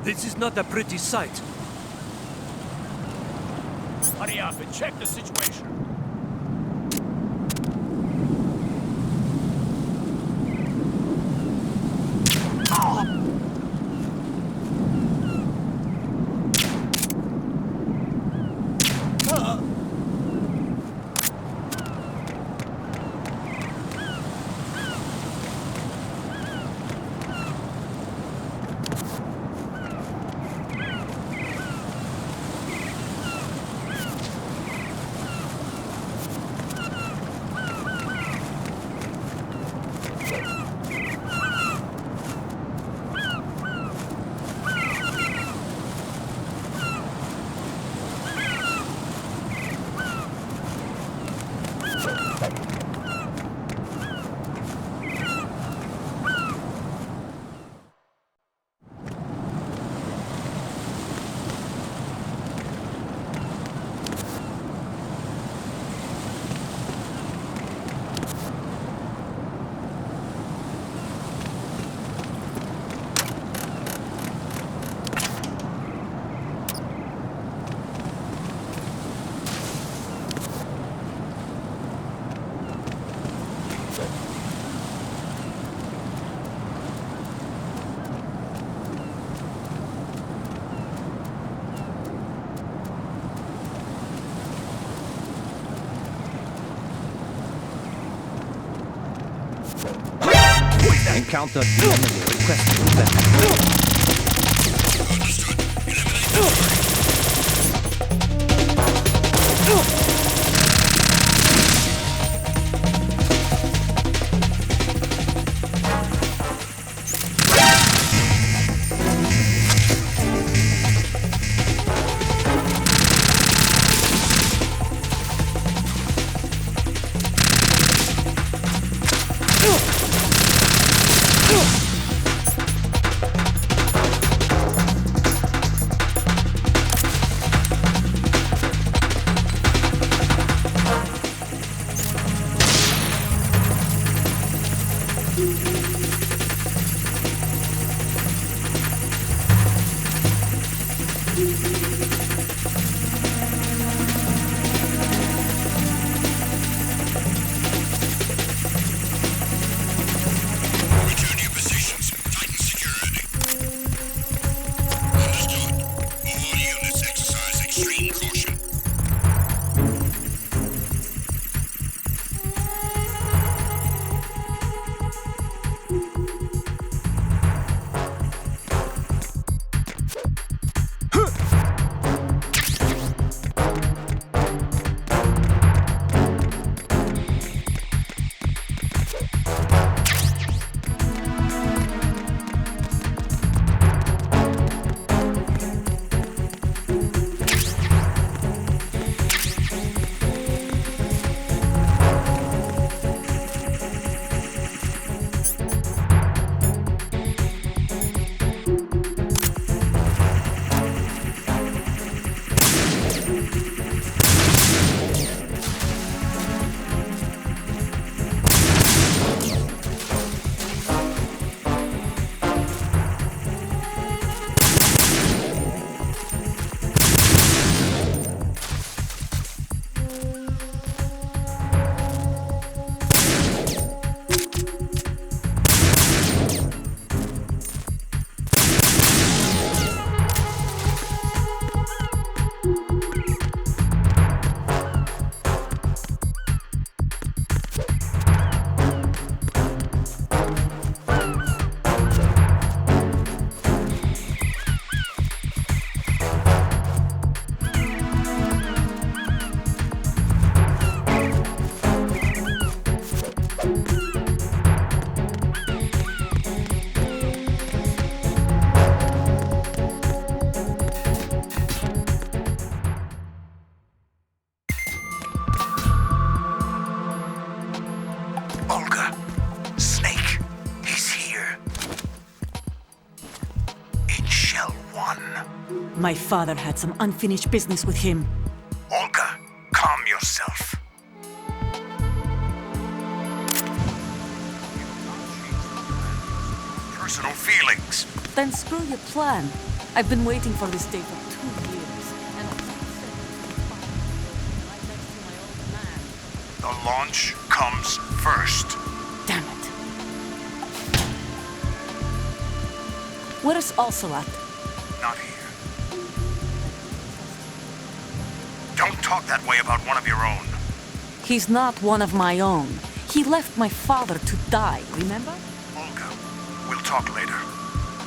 This is not a pretty sight. Hurry up and check the situation. Encountered the enemy requesting weapon. My father had some unfinished business with him. Olga, calm yourself. Personal feelings. Then screw your plan. I've been waiting for this day for 2 years. And right next to my old man. The launch comes first. Damn it. Where's Ocelot? Not here. Don't talk that way about one of your own. He's not one of my own. He left my father to die, remember? Olga, we'll talk later.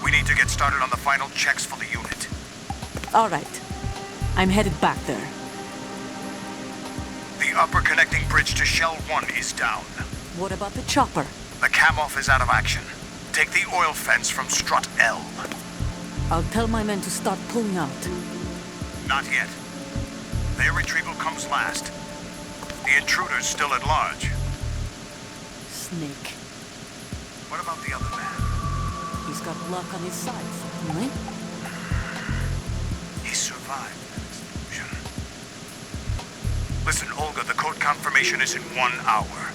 We need to get started on the final checks for the unit. All right. I'm headed back there. The upper connecting bridge to Shell 1 is down. What about the chopper? The cam-off is out of action. Take the oil fence from strut L. I'll tell my men to start pulling out. Not yet. Their retrieval comes last. The intruder's still at large. Snake. What about the other man? He's got luck on his side, certainly. He survived that explosion. Listen, Olga, the code confirmation is in 1 hour.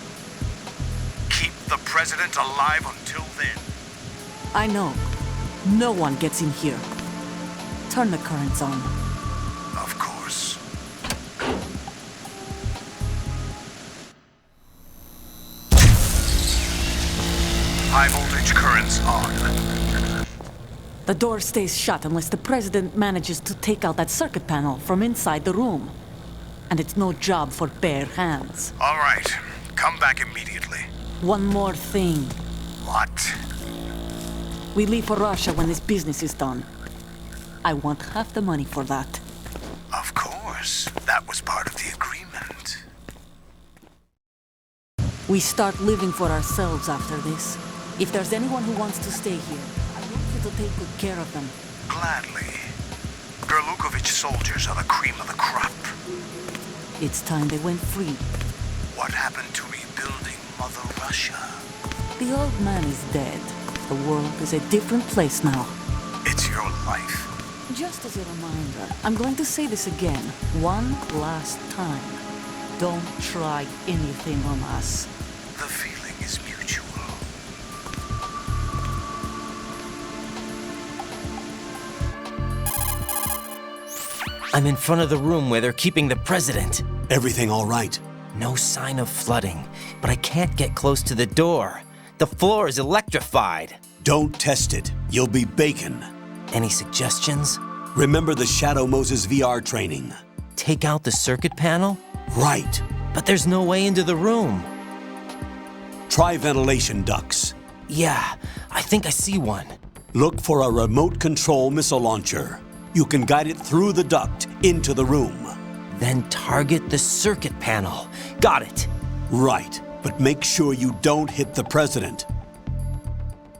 Keep the president alive until then. I know. No one gets in here. Turn the currents on. Of course. High voltage currents on. The door stays shut unless the president manages to take out that circuit panel from inside the room. And it's no job for bare hands. All right. Come back immediately. One more thing. What? We leave for Russia when this business is done. I want half the money for that. Of course. That was part of the agreement. We start living for ourselves after this. If there's anyone who wants to stay here, I want you to take good care of them. Gladly. Gerlukovich soldiers are the cream of the crop. It's time they went free. What happened to rebuilding Mother Russia? The old man is dead. The world is a different place now. It's your life. Just as a reminder, I'm going to say this again, one last time. Don't try anything on us. The feeling is mutual. I'm in front of the room where they're keeping the president. Everything all right? No sign of flooding, but I can't get close to the door. The floor is electrified. Don't test it. You'll be bacon. Any suggestions? Remember the Shadow Moses VR training? Take out the circuit panel? Right. But there's no way into the room. Try ventilation ducts. Yeah, I think I see one. Look for a remote control missile launcher. You can guide it through the duct into the room. Then target the circuit panel. Got it. Right, but make sure you don't hit the president.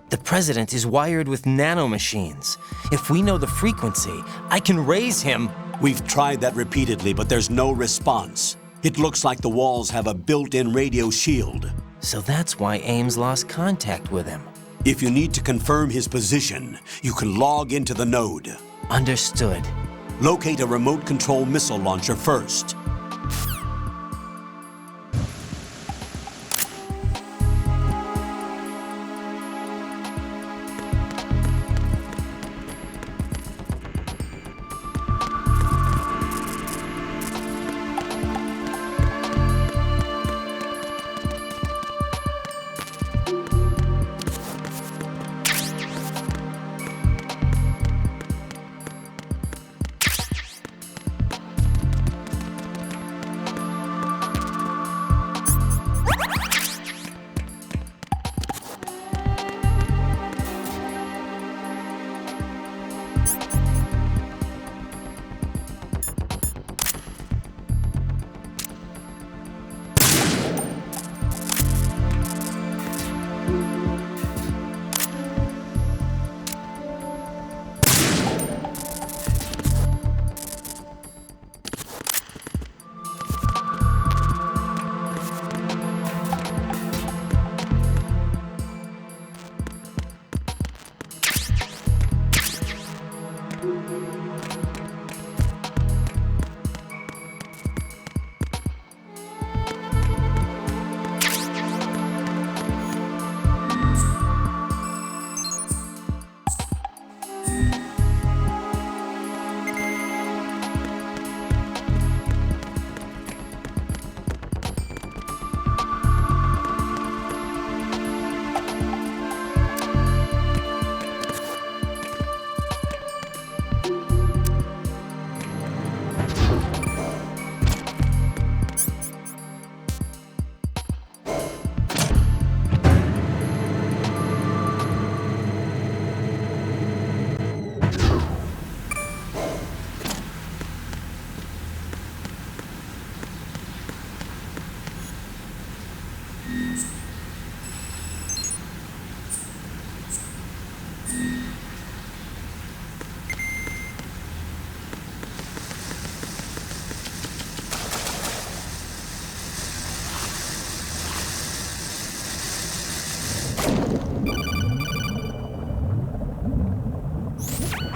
The president is wired with nanomachines. If we know the frequency, I can raise him. We've tried that repeatedly, but there's no response. It looks like the walls have a built-in radio shield. So that's why Ames lost contact with him. If you need to confirm his position, you can log into the node. Understood. Locate a remote control missile launcher first.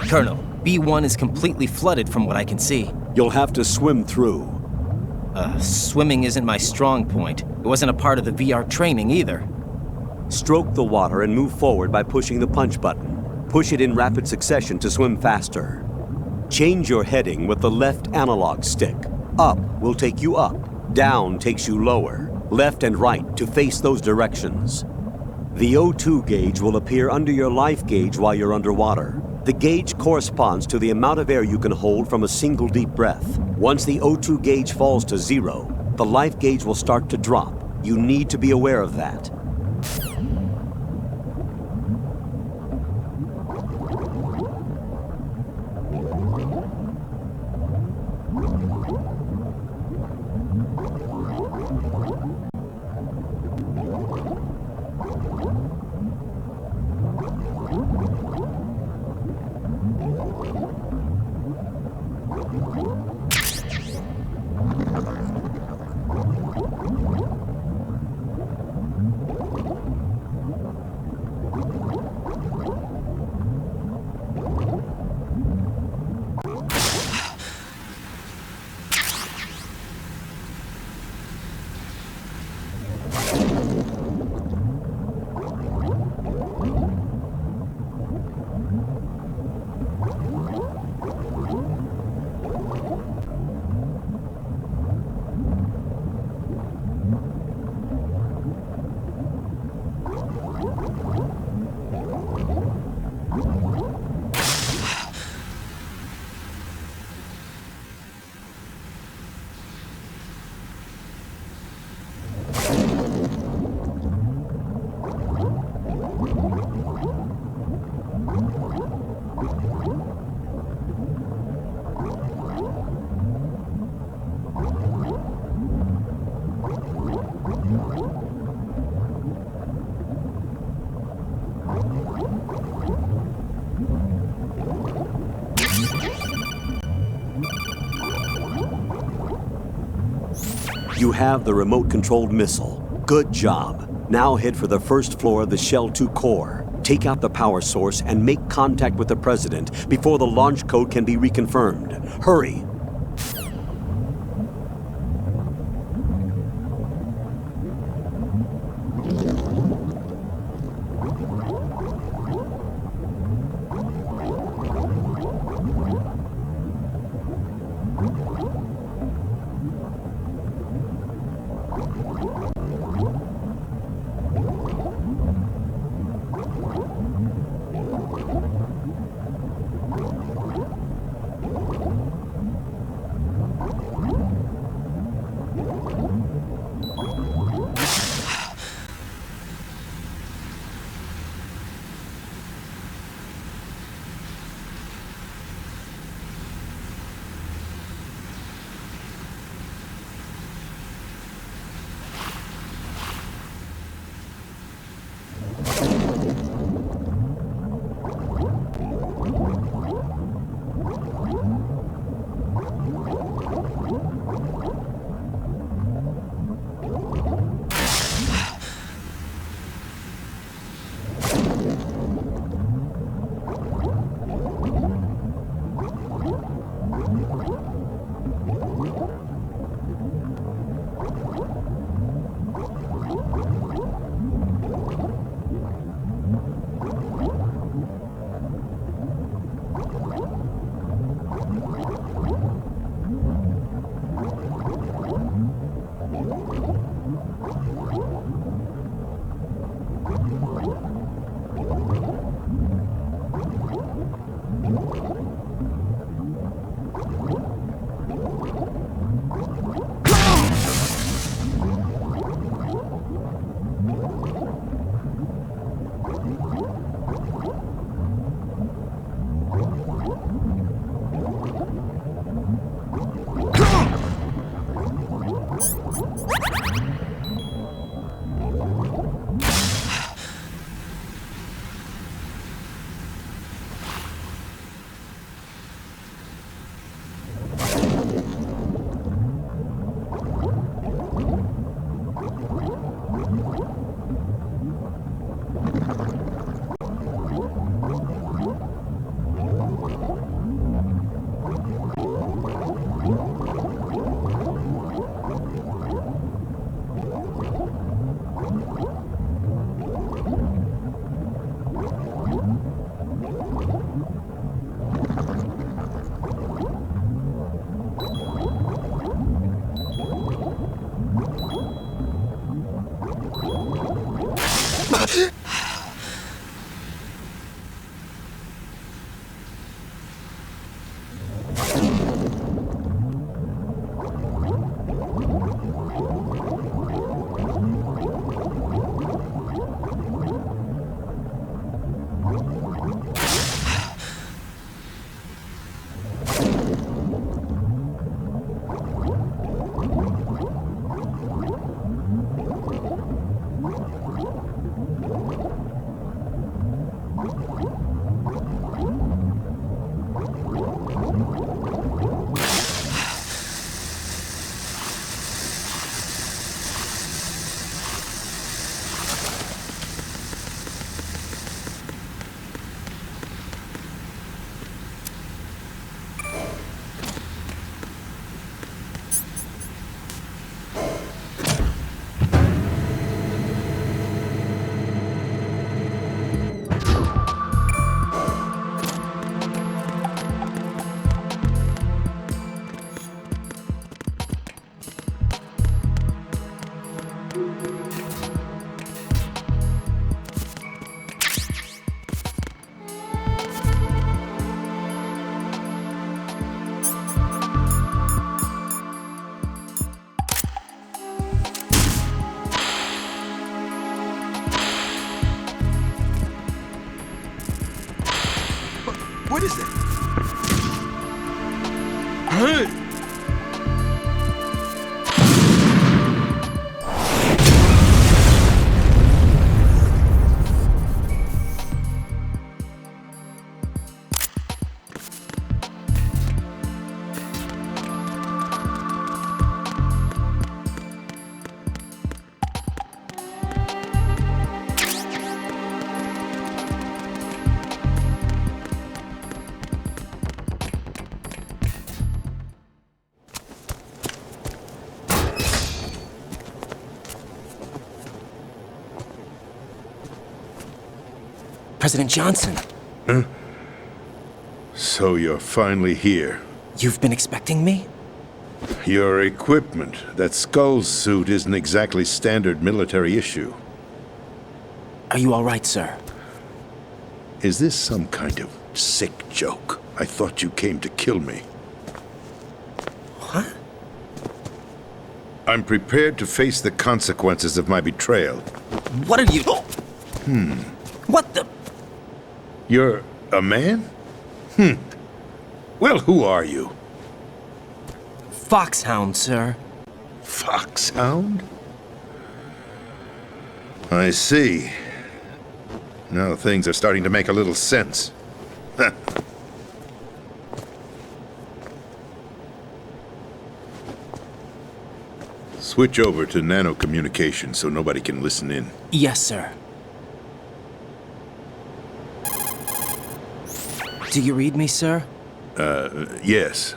Colonel, B1 is completely flooded from what I can see. You'll have to swim through. Swimming isn't my strong point. It wasn't a part of the VR training either. Stroke the water and move forward by pushing the punch button. Push it in rapid succession to swim faster. Change your heading with the left analog stick. Up will take you up. Down takes you lower. Left and right to face those directions. The O2 gauge will appear under your life gauge while you're underwater. The gauge corresponds to the amount of air you can hold from a single deep breath. Once the O2 gauge falls to 0, the life gauge will start to drop. You need to be aware of that. You have the remote-controlled missile. Good job. Now head for the first floor of the Shell 2 core. Take out the power source and make contact with the President before the launch code can be reconfirmed. Hurry! What is that? President Johnson, So you're finally here. you've been expecting me? Your equipment, that skull suit, isn't exactly standard military issue. Are you all right, sir? Is this some kind of sick joke? I thought you came to kill me. What? I'm prepared to face the consequences of my betrayal. What are you... What the... You're a man? Well, who are you? Foxhound, sir. Foxhound? I see. Now things are starting to make a little sense. Switch over to nano-communication so nobody can listen in. Yes, sir. Do you read me, sir? Yes.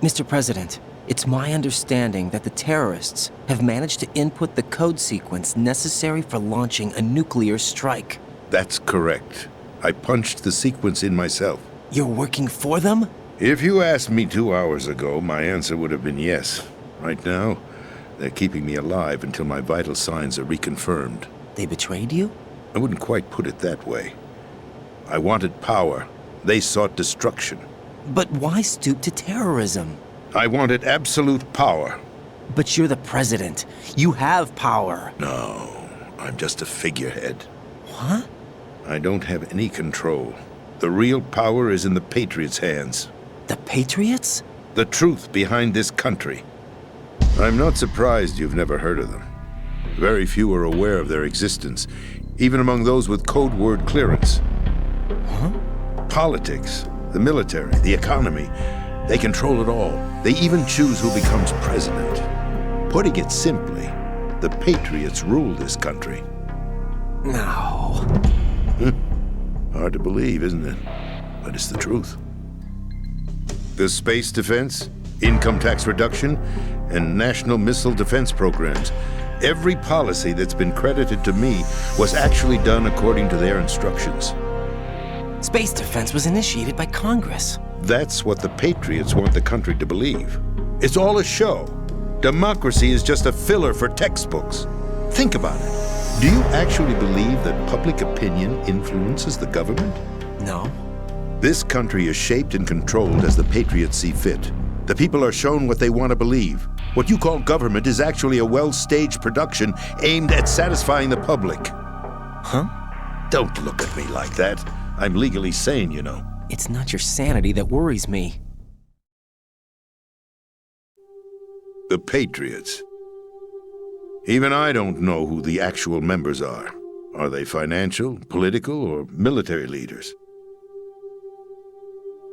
Mr. President, it's my understanding that the terrorists have managed to input the code sequence necessary for launching a nuclear strike. That's correct. I punched the sequence in myself. You're working for them? If you asked me 2 hours ago, my answer would have been yes. Right now, they're keeping me alive until my vital signs are reconfirmed. They betrayed you? I wouldn't quite put it that way. I wanted power. They sought destruction. But why stoop to terrorism? I wanted absolute power. But you're the president. You have power. No, I'm just a figurehead. What? I don't have any control. The real power is in the Patriots' hands. The Patriots? The truth behind this country. I'm not surprised you've never heard of them. Very few are aware of their existence, even among those with code word clearance. Huh? Politics, the military, the economy, they control it all. They even choose who becomes president. Putting it simply, the Patriots rule this country. No. Hard to believe, isn't it? But it's the truth. The space defense, income tax reduction, and national missile defense programs. Every policy that's been credited to me was actually done according to their instructions. Space defense was initiated by Congress. That's what the Patriots want the country to believe. It's all a show. Democracy is just a filler for textbooks. Think about it. Do you actually believe that public opinion influences the government? No. This country is shaped and controlled as the patriots see fit. The people are shown what they want to believe. What you call government is actually a well-staged production aimed at satisfying the public. Huh? Don't look at me like that. I'm legally sane, you know. It's not your sanity that worries me. The Patriots. Even I don't know who the actual members are. Are they financial, political, or military leaders?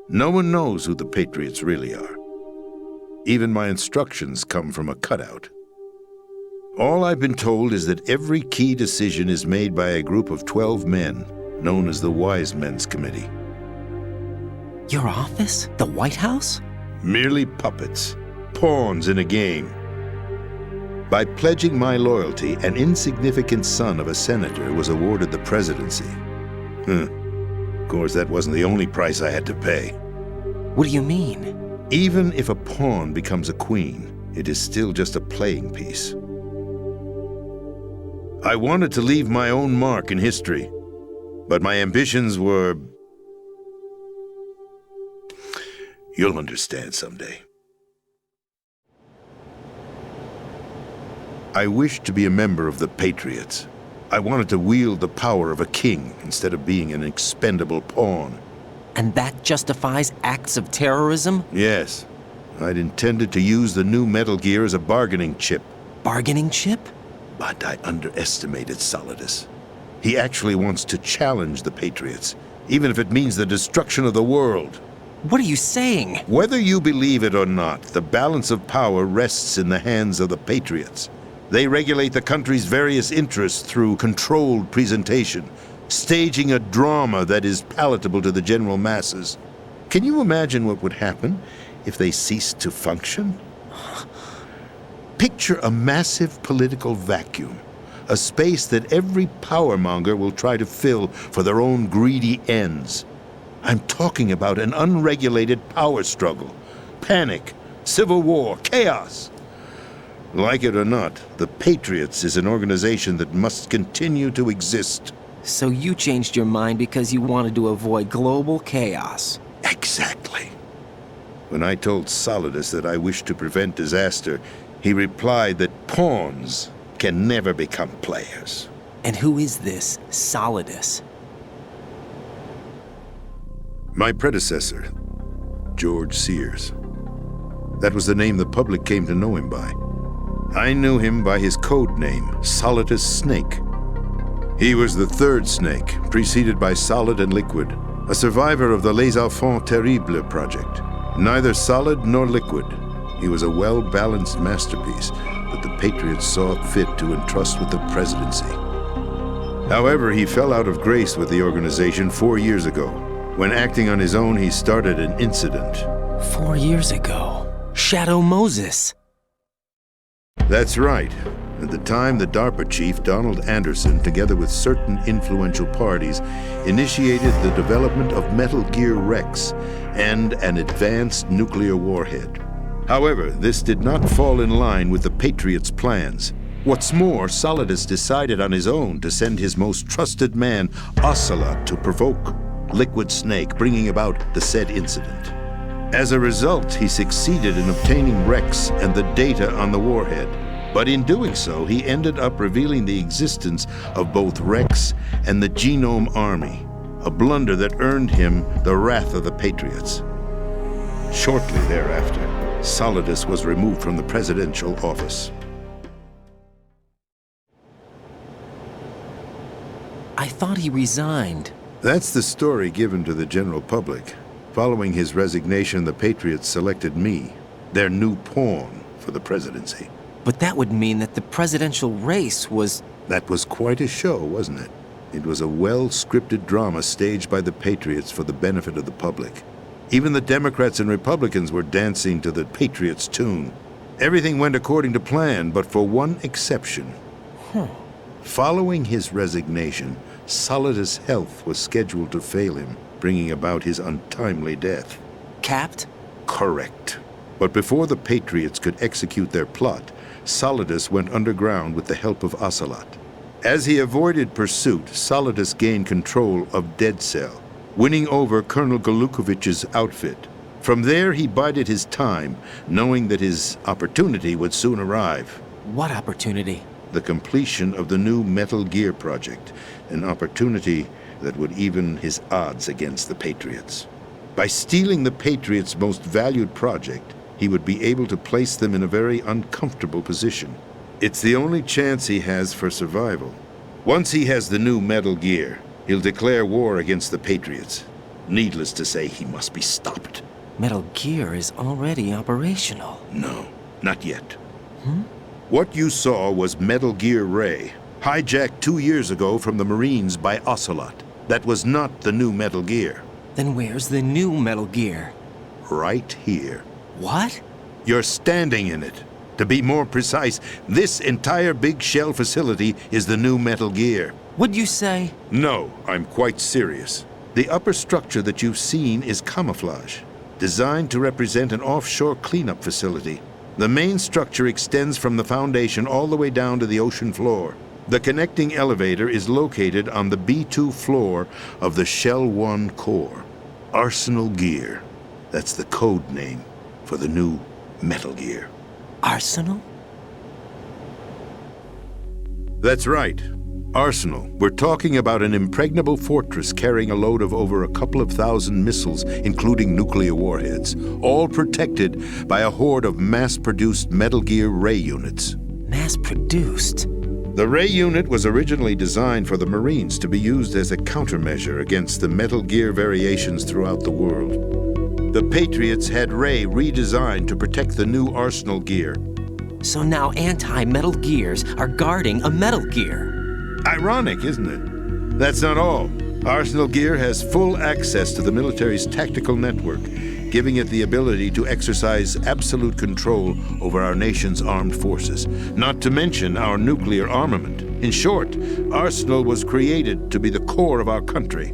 No one knows who the Patriots really are. Even my instructions come from a cutout. All I've been told is that every key decision is made by a group of 12 men, known as the Wise Men's Committee. Your office? The White House? Merely puppets, pawns in a game. By pledging my loyalty, an insignificant son of a senator was awarded the presidency. Of course, that wasn't the only price I had to pay. What do you mean? Even if a pawn becomes a queen, it is still just a playing piece. I wanted to leave my own mark in history, but my ambitions were... You'll understand someday. I wished to be a member of the Patriots. I wanted to wield the power of a king instead of being an expendable pawn. And that justifies acts of terrorism? Yes. I'd intended to use the new Metal Gear as a bargaining chip. Bargaining chip? But I underestimated Solidus. He actually wants to challenge the Patriots, even if it means the destruction of the world. What are you saying? Whether you believe it or not, the balance of power rests in the hands of the Patriots. They regulate the country's various interests through controlled presentation, staging a drama that is palatable to the general masses. Can you imagine what would happen if they ceased to function? Picture a massive political vacuum, a space that every powermonger will try to fill for their own greedy ends. I'm talking about an unregulated power struggle, panic, civil war, chaos. Like it or not, the Patriots is an organization that must continue to exist. So you changed your mind because you wanted to avoid global chaos. Exactly. When I told Solidus that I wished to prevent disaster, he replied that pawns can never become players. And who is this Solidus? My predecessor, George Sears. That was the name the public came to know him by. I knew him by his code name, Solidus Snake. He was the third snake, preceded by Solid and Liquid, a survivor of the Les Enfants Terribles project. Neither solid nor liquid, he was a well-balanced masterpiece that the Patriots saw fit to entrust with the presidency. However, he fell out of grace with the organization 4 years ago. When acting on his own, he started an incident. 4 years ago. Shadow Moses. That's right. At the time, the DARPA chief, Donald Anderson, together with certain influential parties, initiated the development of Metal Gear Rex and an advanced nuclear warhead. However, this did not fall in line with the Patriots' plans. What's more, Solidus decided on his own to send his most trusted man, Ocelot, to provoke Liquid Snake, bringing about the said incident. As a result, he succeeded in obtaining Rex and the data on the warhead. But in doing so, he ended up revealing the existence of both Rex and the Genome Army, a blunder that earned him the wrath of the Patriots. Shortly thereafter, Solidus was removed from the presidential office. I thought he resigned. That's the story given to the general public. Following his resignation, the Patriots selected me, their new pawn, for the presidency. But that would mean that the presidential race was... That was quite a show, wasn't it? It was a well-scripted drama staged by the Patriots for the benefit of the public. Even the Democrats and Republicans were dancing to the Patriots' tune. Everything went according to plan, but for one exception. Following his resignation, Solidus' health was scheduled to fail him, bringing about his untimely death. Capped? Correct. But before the Patriots could execute their plot, Solidus went underground with the help of Ocelot. As he avoided pursuit, Solidus gained control of Dead Cell, winning over Colonel Golukovich's outfit. From there, he bided his time, knowing that his opportunity would soon arrive. What opportunity? The completion of the new Metal Gear project, an opportunity that would even his odds against the Patriots. By stealing the Patriots' most valued project, he would be able to place them in a very uncomfortable position. It's the only chance he has for survival. Once he has the new Metal Gear, he'll declare war against the Patriots. Needless to say, he must be stopped. Metal Gear is already operational. No, not yet. What you saw was Metal Gear Ray, hijacked 2 years ago from the Marines by Ocelot. That was not the new Metal Gear. Then where's the new Metal Gear? Right here. What? You're standing in it. To be more precise, this entire big shell facility is the new Metal Gear. What'd you say? No, I'm quite serious. The upper structure that you've seen is camouflage, designed to represent an offshore cleanup facility. The main structure extends from the foundation all the way down to the ocean floor. The connecting elevator is located on the B2 floor of the Shell 1 core. Arsenal Gear. That's the code name for the new Metal Gear. Arsenal? That's right. Arsenal. We're talking about an impregnable fortress carrying a load of over a couple of thousand missiles, including nuclear warheads, all protected by a horde of mass-produced Metal Gear Ray units. Mass-produced? The Ray unit was originally designed for the Marines to be used as a countermeasure against the Metal Gear variations throughout the world. The Patriots had Ray redesigned to protect the new Arsenal Gear. So now anti-Metal Gears are guarding a Metal Gear. Ironic, isn't it? That's not all. Arsenal Gear has full access to the military's tactical network, giving it the ability to exercise absolute control over our nation's armed forces, not to mention our nuclear armament. In short, Arsenal was created to be the core of our country.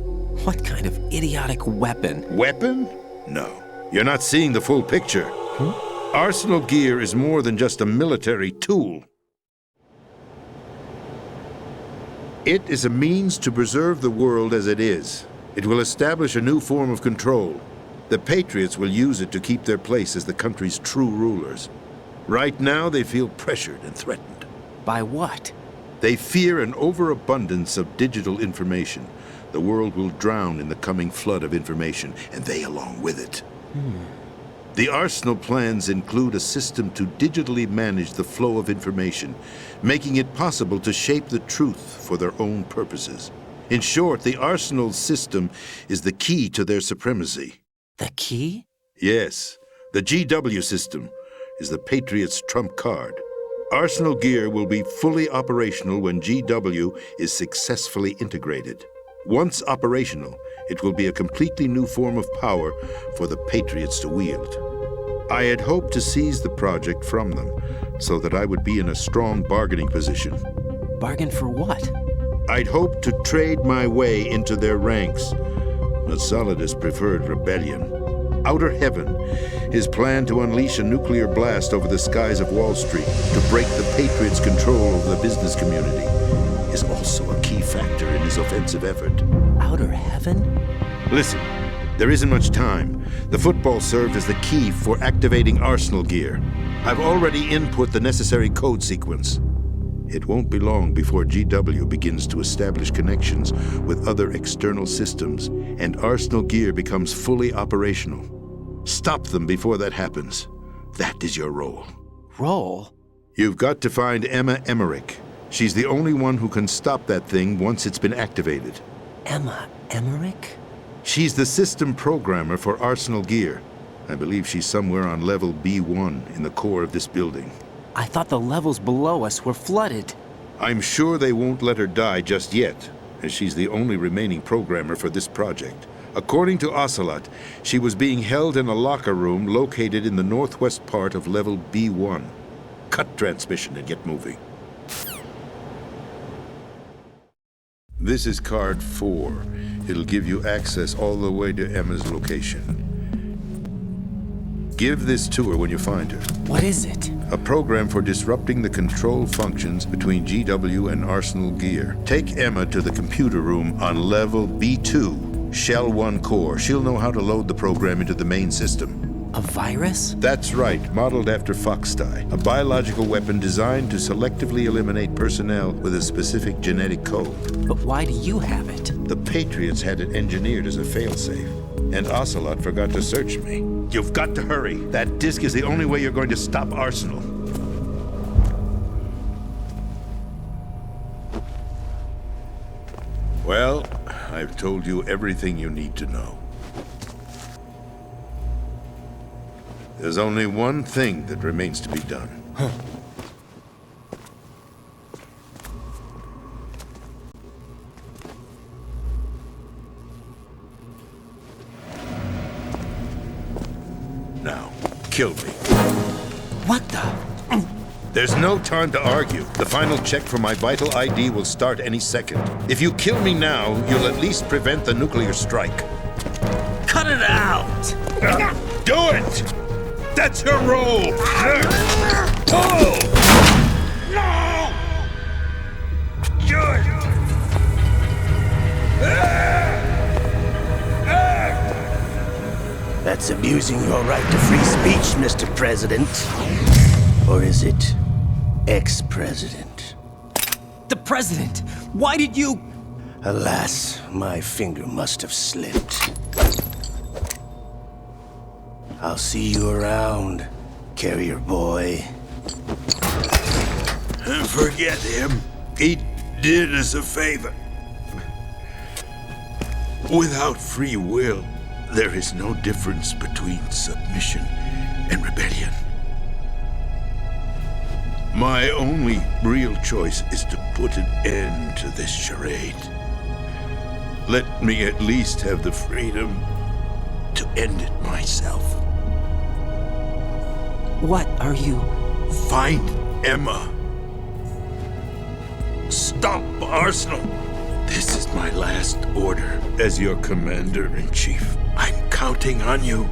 What kind of idiotic weapon? Weapon? No. You're not seeing the full picture. Arsenal Gear is more than just a military tool. It is a means to preserve the world as it is. It will establish a new form of control. The Patriots will use it to keep their place as the country's true rulers. Right now, they feel pressured and threatened. By what? They fear an overabundance of digital information. The world will drown in the coming flood of information, and they along with it. The Arsenal plans include a system to digitally manage the flow of information, making it possible to shape the truth for their own purposes. In short, the Arsenal system is the key to their supremacy. The key? Yes, the GW system is the Patriots' trump card. Arsenal Gear will be fully operational when GW is successfully integrated. Once operational, it will be a completely new form of power for the Patriots to wield. I had hoped to seize the project from them, so that I would be in a strong bargaining position. Bargain for what? I'd hoped to trade my way into their ranks, but Solidus preferred rebellion. Outer Heaven, his plan to unleash a nuclear blast over the skies of Wall Street to break the Patriots' control over the business community, is also a key factor in his offensive effort. Outer Heaven? Listen, there isn't much time. The football served as the key for activating Arsenal Gear. I've already input the necessary code sequence. It won't be long before GW begins to establish connections with other external systems, and Arsenal Gear becomes fully operational. Stop them before that happens. That is your role. Role? You've got to find Emma Emmerich. She's the only one who can stop that thing once it's been activated. Emma Emmerich? She's the system programmer for Arsenal Gear. I believe she's somewhere on level B1 in the core of this building. I thought the levels below us were flooded. I'm sure they won't let her die just yet, as she's the only remaining programmer for this project. According to Ocelot, she was being held in a locker room located in the northwest part of level B1. Cut transmission and get moving. This is card 4. It'll give you access all the way to Emma's location. Give this to her when you find her. What is it? A program for disrupting the control functions between GW and Arsenal gear. Take Emma to the computer room on level B2, Shell 1 core. She'll know how to load the program into the main system. A virus? That's right, modeled after Foxhound, a biological weapon designed to selectively eliminate personnel with a specific genetic code. But why do you have it? The Patriots had it engineered as a failsafe, and Ocelot forgot to search me. You've got to hurry. That disk is the only way you're going to stop Arsenal. Well, I've told you everything you need to know. There's only one thing that remains to be done. Now, kill me. What the? There's no time to argue. The final check for my vital ID will start any second. If you kill me now, you'll at least prevent the nuclear strike. Cut it out! Do it! That's your role! Oh! No! Good! That's abusing your right to free speech, Mr. President. Or is it ex-president? The president! Why did you... Alas, my finger must have slipped. I'll see you around, carrier boy. Forget him. He did us a favor. Without free will, there is no difference between submission and rebellion. My only real choice is to put an end to this charade. Let me at least have the freedom to end it myself. What are you... Find Emma. Stop Arsenal. This is my last order as your commander-in-chief. I'm counting on you.